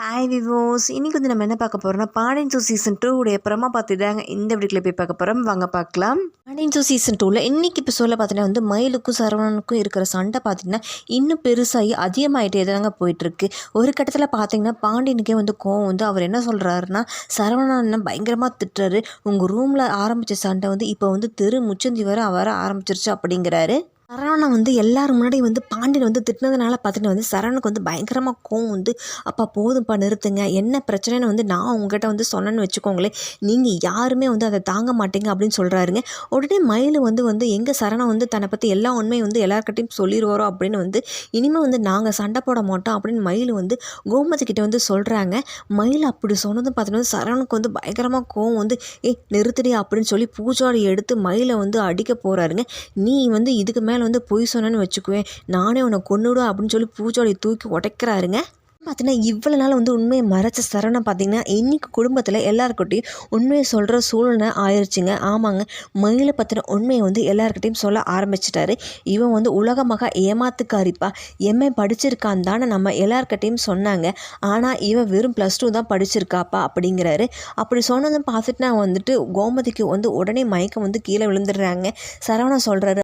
Hi விவோஸ், இன்றைக்கி வந்து நம்ம என்ன பார்க்க போகிறோம்னா பாண்டியன் ஸ்டோர் சீசன் 2 உடைய அப்புறமா பார்த்துட்டாங்க இந்த வீடியோவில் போய் பார்க்க போகிறோம். வாங்க பார்க்கலாம். பாண்டியன் ஸ்டோர் சீசன் 2ல் இன்றைக்கி இப்போ சொல்ல பார்த்தீங்கன்னா வந்து மயிலுக்கும் சரவணனுக்கும் இருக்கிற சண்டை பார்த்தீங்கன்னா இன்னும் பெருசாகி அதிகமாகிட்டே தாங்க போயிட்டுருக்கு. ஒரு கட்டத்தில் பார்த்தீங்கன்னா பாண்டியனுக்கே வந்து கோவம் வந்து அவர் என்ன சொல்கிறாருன்னா, சரவணன் பயங்கரமாக திட்டுறாரு. உங்கள் ரூமில் ஆரம்பித்த சண்டை வந்து இப்போ வந்து தெரு முச்சந்தி வர ஆரம்பிச்சிருச்சு அப்படிங்கிறாரு. சரவணன் வந்து எல்லாரும் முன்னாடி வந்து பாண்டியன் வந்து திட்டினதுனால பார்த்துட்டு வந்து சரவணுக்கு வந்து பயங்கரமாக கோவம் வந்து, அப்பா போதும்ப்பா நிறுத்துங்க, என்ன பிரச்சனைன்னு வந்து நான் உங்ககிட்ட வந்து சொன்னேன்னு வச்சுக்கோங்களேன், நீங்கள் யாருமே வந்து அதை தாங்க மாட்டீங்க அப்படின்னு சொல்கிறாருங்க. உடனே மயில் வந்து எங்கள் சரவணன் வந்து தன்னை பற்றி எல்லா உண்மையும் வந்து எல்லாருக்கிட்டையும் சொல்லிடுவாரோ அப்படின்னு வந்து இனிமேல் வந்து நாங்கள் சண்டை போட மாட்டோம் அப்படின்னு மயில் வந்து கோமதிக்கிட்ட வந்து சொல்கிறாங்க. மயில் அப்படி சொன்னதும் பார்த்தீங்கன்னா சரவணுக்கு வந்து பயங்கரமாக கோவம் வந்து, நிறுத்துடி அப்படின்னு சொல்லி பூஜாடி எடுத்து மயிலை வந்து அடிக்க போகிறாருங்க. நீ வந்து இதுக்கு மேலே வந்து பொய் சொன்னேன்னு வச்சுக்குவேன், நானே உன்னை கொன்னுடுவேன் அப்படின்னு சொல்லி பூஜாடியை தூக்கி உடைக்கிறாருங்க. பார்த்தீங்கன்னா இவ்வளோ நாள் வந்து உண்மையை மறைச்ச சரவணன் பார்த்தீங்கன்னா இன்றைக்கி குடும்பத்தில் எல்லாருக்கிட்டையும் உண்மையை சொல்கிற சூழ்நிலை ஆயிடுச்சுங்க. ஆமாங்க, மயிலை பற்றின உண்மையை வந்து எல்லாருக்கிட்டையும் சொல்ல ஆரம்பிச்சிட்டாரு. இவன் வந்து உலகமாக ஏமாத்துக்காரிப்பா, எம்ஏ படிச்சிருக்கான் தானே நம்ம எல்லாருக்கிட்டையும் சொன்னாங்க, ஆனால் இவன் வெறும் +2 தான் படிச்சிருக்காப்பா அப்படிங்கிறாரு. அப்படி சொன்னதும் பார்த்துட்டு நான் வந்துட்டு கோமதிக்கு வந்து உடனே மயக்கம் வந்து கீழே விழுந்துடுறாங்க. சரவணன் சொல்கிறாரு,